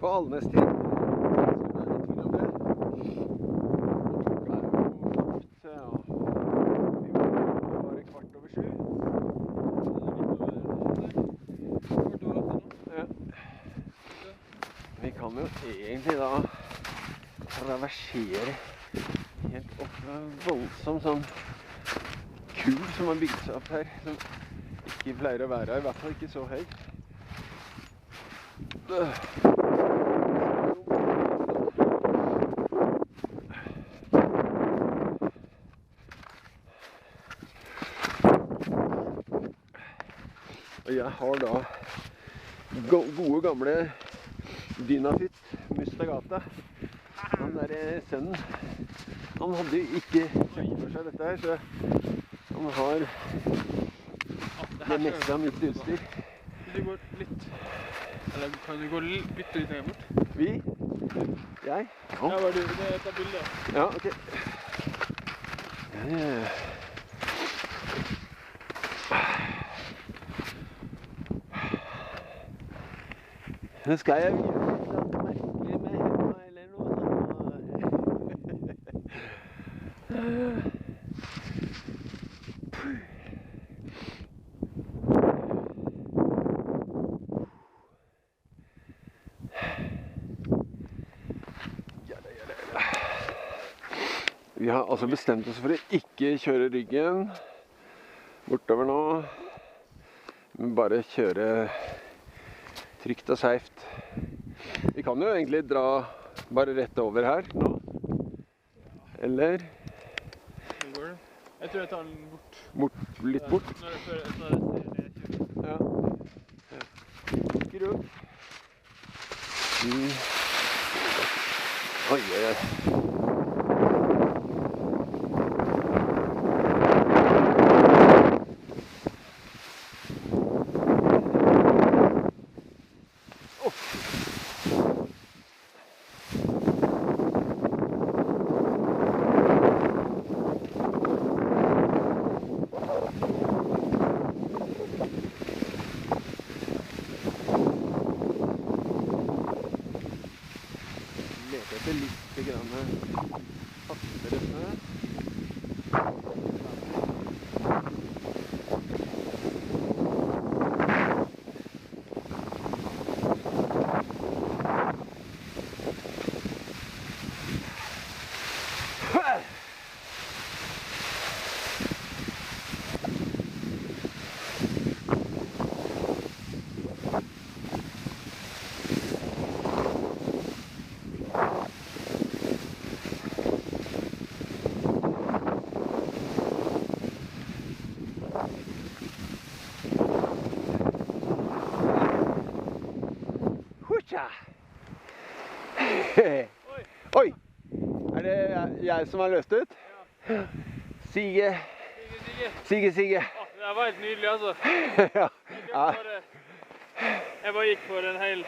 på Alnestid. Vi kan jo egentlig da traversere helt opp med en voldsom sånn kul som har bygd seg opp her, som ikke pleier å være her, i hvert fall ikke så høy. Og jeg har da gode gamle Dynafit Mustagata. Han der sønnen, han hadde jo ikke kjøpt for seg dette her, så han har det meste av mitt utstyr. Du går litt, eller kan du gå bytte litt ned bort? Vi? Jeg? Ja, var det et bilde? Ja, ok. Nå skal jeg gjøre noe merkelig med henne eller noe sånt. Vi har altså bestemt oss for å ikke kjøre ryggen bortover nå, men bare kjøre trygt og seift. Vi kan jo egentlig dra bare rett over her nå. Eller? Jeg tror jeg tar den bort. Litt bort? Når jeg ser det. Ja. Ikke rød. Oi, oi, oi. Etter litt grann fastere snø. Oi! Er det jeg som har løst ut? Ja. Sige. Det var helt nydelig, altså. Ja. Jeg bare gikk for en hel...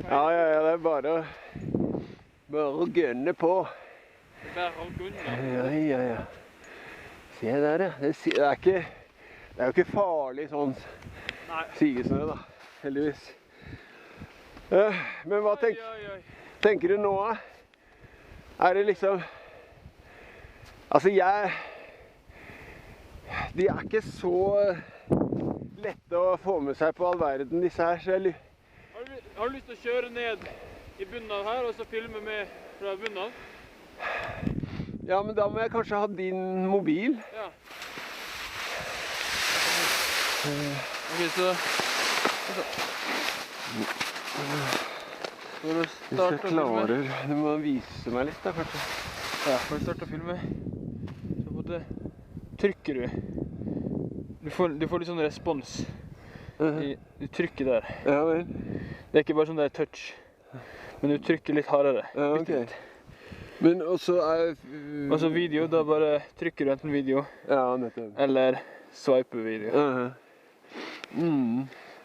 Ja, det er bare å gønne på. Bare å gunne. Ja. Se der, ja. Det er jo ikke farlig sånn sigesnø da, heldigvis. Men hva tenker du nå? Er det liksom... Altså de er ikke så lette å få med seg på all verden, disse her. Så har du lyst til å kjøre ned i bunnen av her, og så filme med fra bunnen av? Ja, men da må jeg kanskje ha din mobil. Ja. Ok, så... Hvis jeg klarer, du må vise meg litt da, kanskje. Ja, for å starte å filme, så både trykker du. Du får litt sånn respons. Du trykker der. Ja, vel. Det er ikke bare sånn der touch, men du trykker litt hardere. Ja, ok. Men også Og så video, da bare trykker du enten video, eller swiper video.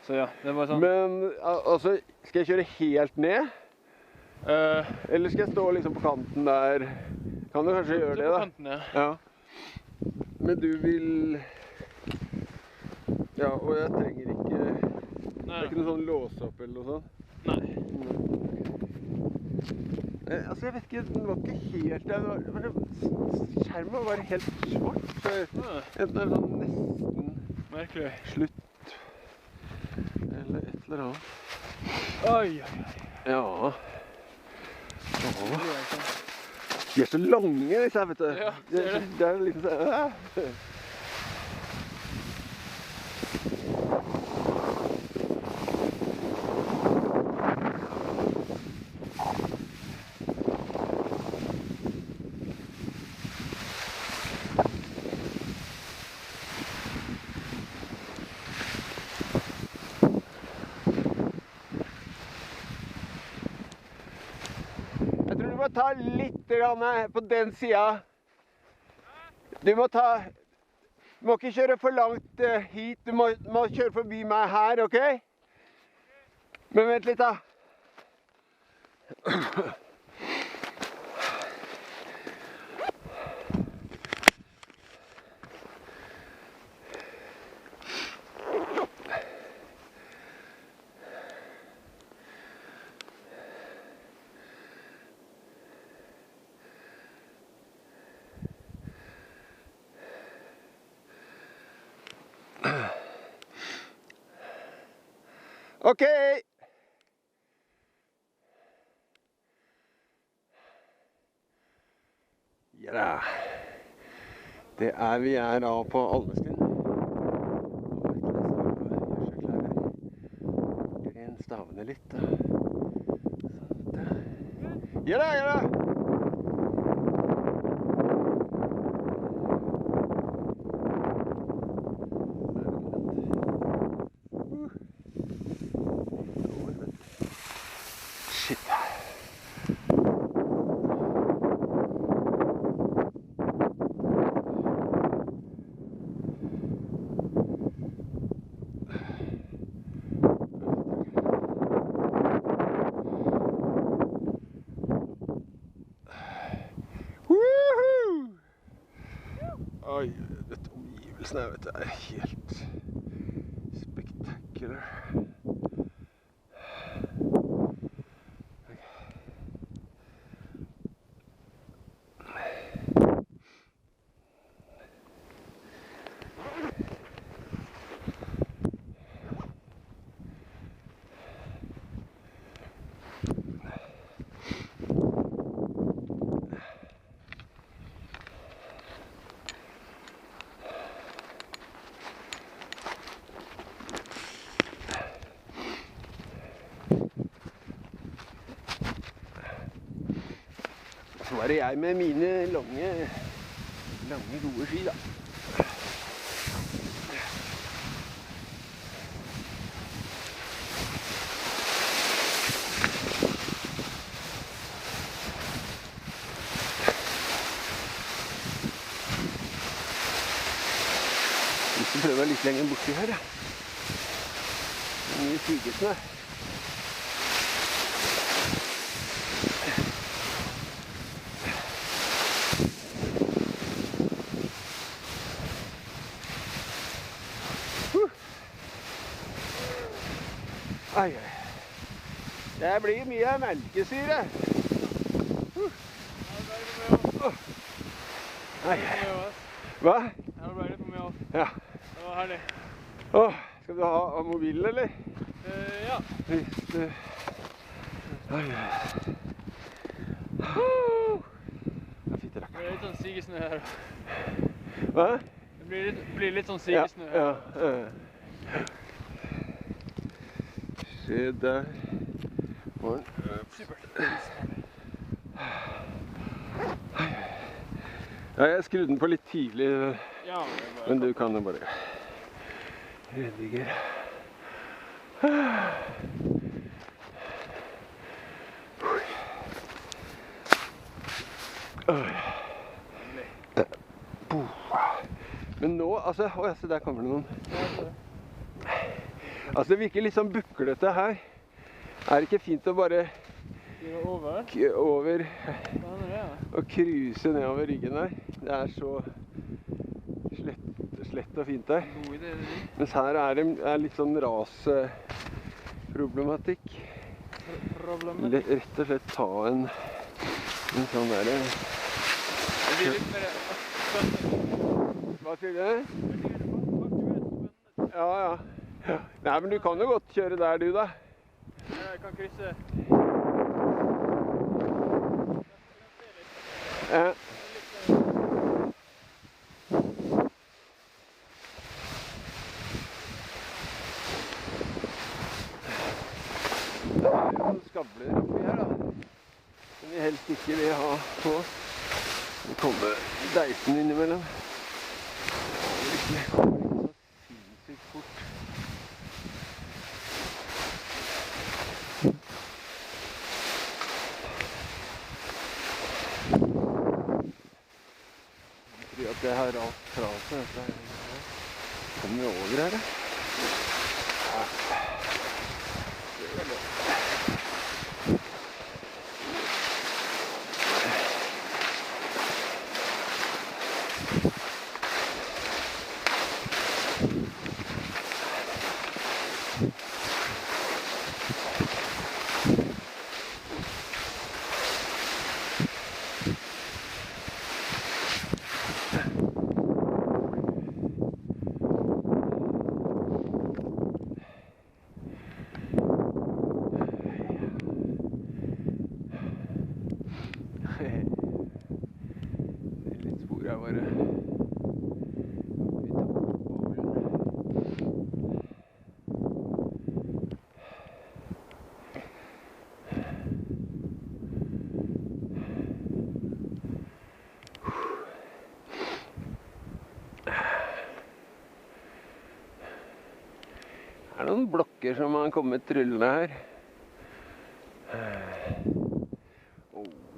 Så ja, det var sånn. Men altså, skal jeg kjøre helt ned? Eller skal jeg stå liksom på kanten der? Kan du kanskje gjøre det da? På kanten, ja. Men du vil... Ja, og jeg trenger ikke... Det er ikke noe sånn låse opp eller noe sånt? Nei. Altså, jeg vet ikke, den var ikke helt der. Skjermen var helt svart. Så enten er det sånn nesten Merkelig. slutt. Eller et eller annet. Oi. Ja. De er så lange, disse her, vet du. Ja, ser det. Det er liksom sånn... Jeg tror du må ta litt på den siden. Du må ikke kjøre for langt hit. Du må kjøre forbi meg her, ok? Men vent litt da. Ok! Ja, det er vi er da på Alvestien. Gren stavene litt da. Sånn da. Ja da, ja da! Shit. Woohoo! Oi, dette omgivelsene her, vet du, er helt spektakulære. Så var det jeg med mine lange, gode ski da. Jeg skal prøve meg litt lenger borti her, ja. Det er mye stigelsene. Ai, ai. Det blir mye melkesyre. Ai, ai. Hva? Her ble det for mye av. Ja. Det var herlig. Åh, skal du ha mobilen, eller? Ja. Hvis du... Ai, ai. Det er fint Det blir litt sånn sigesnø her. Hva? Det blir litt sånn sigesnø her. Ja. Se der. Supert. Ja, jeg skrudde den på litt tidlig, Ja, men du kan jo bare redigere. Men nå, altså, se der kommer det noen. Altså, det virker litt sånn buklete her. Er det ikke fint å bare over og kruse nedover ryggen der? Det er så slett og fint der. Mens her er det litt sånn rasproblematikk. rett og slett ta en sånn der... Det blir litt mer spennende. Hva sier du? Ja. Nei, men du kan jo godt kjøre der, du da. Jeg kan krysse. Ja. Det er jo noen skabler oppi her da, som vi helst ikke vil ha på. Det kommer deisen innimellom. Det kommer ikke så sinnssykt fort. Jeg tror at det har ralt fra seg. Kommer vi over her da? Ja. Det er litt spor av våre. Det er noen blokker som har kommet tryllende her.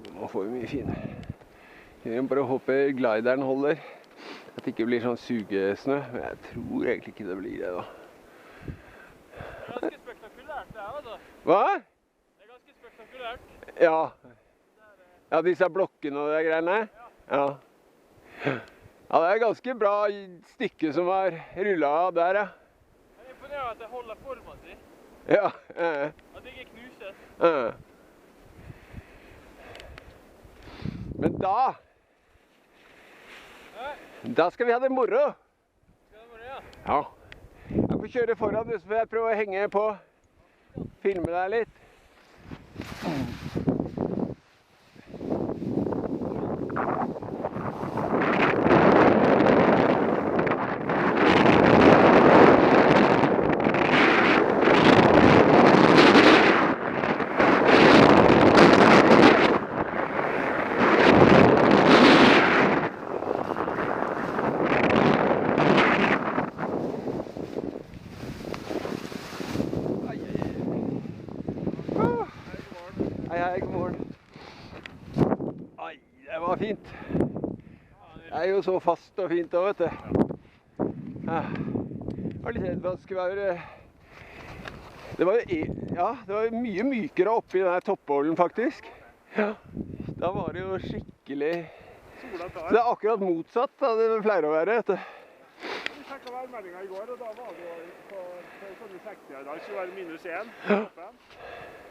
Nå får vi mye fin. Jeg bare håper glideren holder. At det ikke blir sånn sugesnø. Men jeg tror egentlig ikke det blir det da. Det er ganske spektakulært det her, altså. Hva? Det er ganske spektakulært. Ja. Ja, disse blokkene og de greiene. Ja. Ja, det er ganske bra stykke som har rullet av der, ja. Jeg er imponert at det holder formen sin. Ja. At det ikke knuses. Men da skal vi ha det moro. Skal det være, ja? Ja. Jeg får kjøre foran, så får jeg prøve å henge på. Filme deg litt. Hei, god morgen. Ai, det var fint. Det er jo så fast og fint da, vet du. Ja. Jeg var litt redd for at det skulle være... Det var jo mye mykere oppi denne toppålen faktisk. Ja, da var det jo skikkelig... Så det er akkurat motsatt av det det pleier å være, vet du. Vi sjekket værmeldingen i går, og da var det jo på sånne 60 i dag, så var det -1.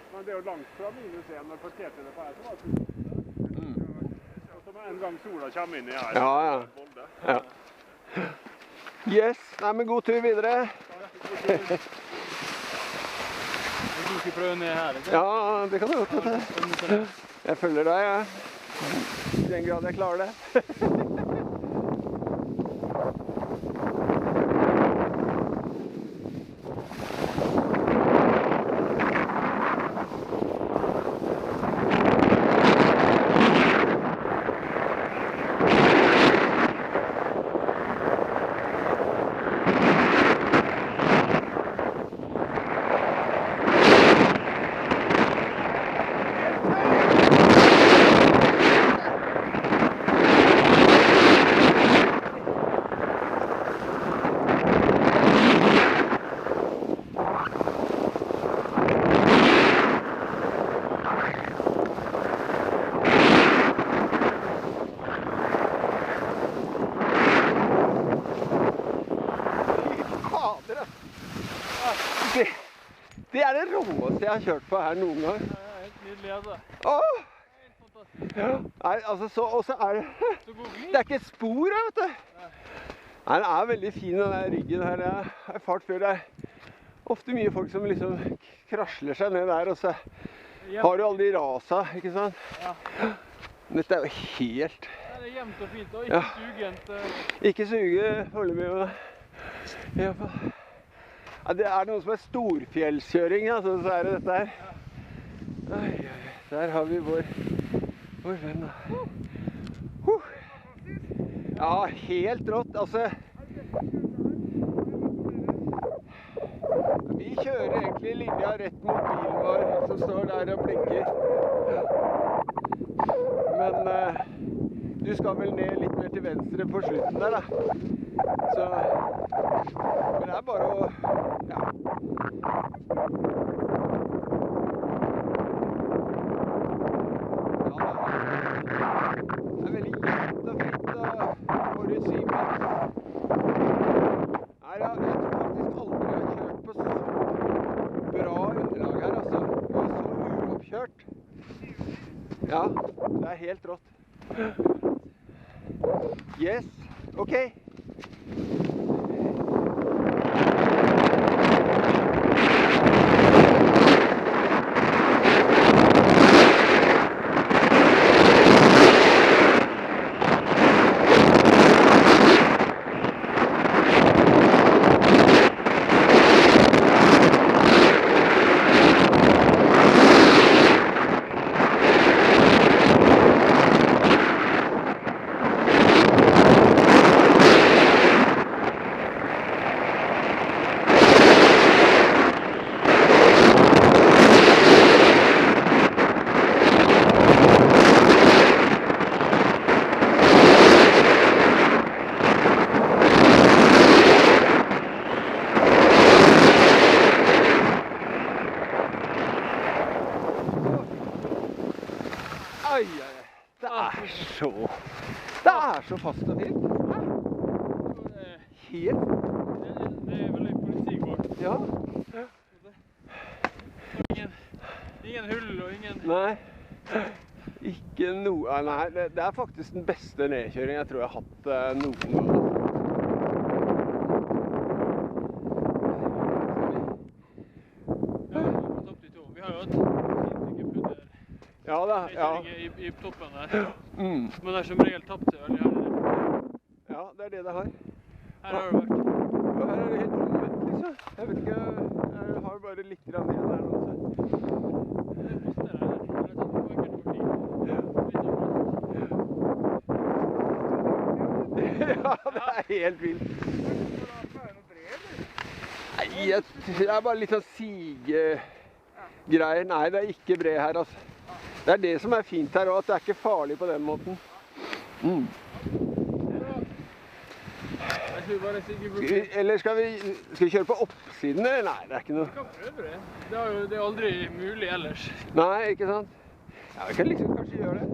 Men det er jo langt fra -1 når parterte det på her, så var det og så med en gang sola kommer inn i her. Ja. Yes, nei, men god tur videre. Jeg tror vi skal prøve ned her, ikke? Ja, det kan du godt. Jeg følger deg, ja. I den grad jeg klarer det. Det er det råeste jeg har kjørt på her noen gang. Det er helt nydelig, altså. Åh! Helt fantastisk. Ja. Nei, altså og så er det... Så god glid. Det er ikke et spor her, vet du. Nei, den er veldig fin, den der ryggen her. Jeg har erfart før. Det er ofte mye folk som liksom krasler seg ned der, og så har du aldri rasa, ikke sant? Ja. Dette er jo helt... Det er jevnt og fint, og ikke Ja. sugent. Ikke suge, foreløpig med det. Ja, det er noe som er storfjellskjøring, altså, så er det dette her. Ai, der har vi vår venn da. Ja, helt rått, altså. Vi kjører egentlig linja rett mot bilen vår, som står der og blinker. Men du skal vel ned litt mer til venstre på slutten der da. Så, men det er bare å, ja. Det er veldig jevnt og fint og forutsigbart. Nei, jeg tror faktisk aldri jeg har kjørt på så bra underlag her, altså. Det var så uoppkjørt. Ja, det er helt rått. Yes, ok. Det er så fast og fint. Helt. Det er veldig forutsigbart. Ja. Ingen hull og ingen... Nei. Ikke noe. Nei, det er faktisk den beste nedkjøringen jeg tror jeg har hatt noen gang. Vi har jo hatt sinnssyke pudder. Ja da, ja. I toppen der. Mm. Men det er som regel tapt seg veldig her. Ja, det er det det har. Her har det vært. Og her er det helt omvendt, liksom. Jeg vet ikke, jeg har bare litt grann igjen her nå. Det frister her. Det er sånn vakkert parti. Ja, det er helt vilt. Nei, det er bare litt sånn sige-greier. Nei, det er ikke bred her, altså. Det er det som er fint her, og at det er ikke farlig på den måten. Mm. Eller skal vi kjøre på oppsiden, eller? Nei, det er ikke noe. Vi kan prøve det. Det er aldri mulig ellers. Nei, ikke sant? Ja, vi kan liksom kanskje gjøre det.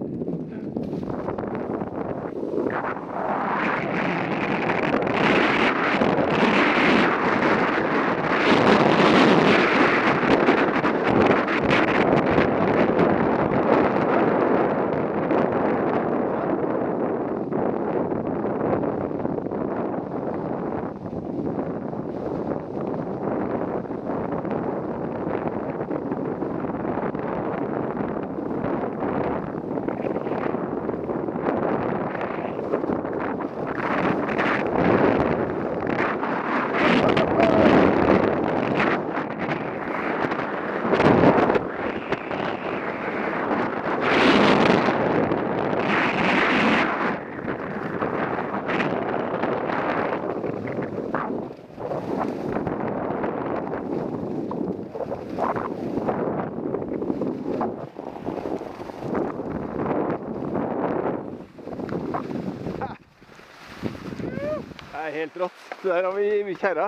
Det er helt rått. Der har vi kjerra.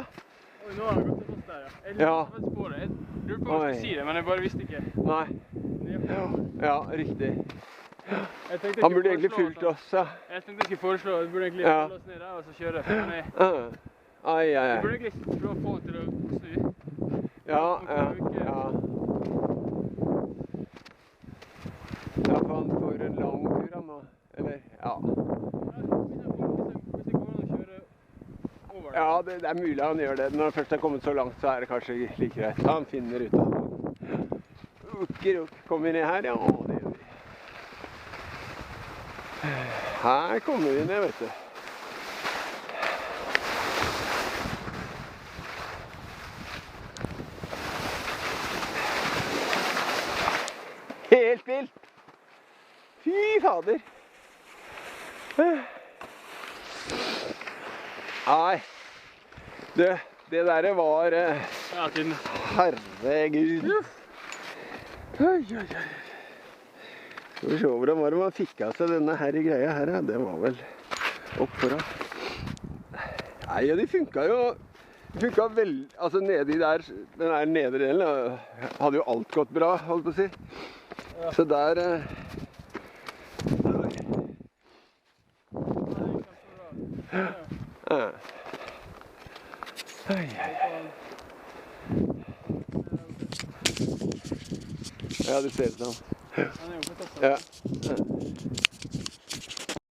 Oi, nå har jeg gått til fast der, ja. Jeg Ja. lurte på det. Jeg lurte på hva jeg skulle si det, men jeg bare visste ikke. Nei. Ja, riktig. Jeg tenkte Han ikke burde egentlig foreslå fulgt at oss, ja. Jeg tenkte jeg skulle foreslå at vi burde egentlig Ja. holde oss ned der og så kjøre. Men jeg Ai, ai, vi ai. burde egentlig prøve å få han til å snu. Ja, ja, ja. Ja, for han får en lang tur han nå. Eller, ja. Ja, det er mulig han gjør det. Når han først har kommet så langt, så er det kanskje like greit. Han finner ut av det. Kommer vi ned her? Ja, det gjør vi. Her kommer vi ned, vet du. Helt vilt! Fy fader! Nei, det der var herregud. Oi, oi, oi. Skal vi se hvordan var det man fikk av seg denne her greia her, ja. Det var vel opp foran. Nei, ja, de funket jo. De funket veldig, altså nedi der, den her nedre delen, hadde jo alt gått bra, holdt på å si. Ja. Så der... Ja, det ser ut som. Ja.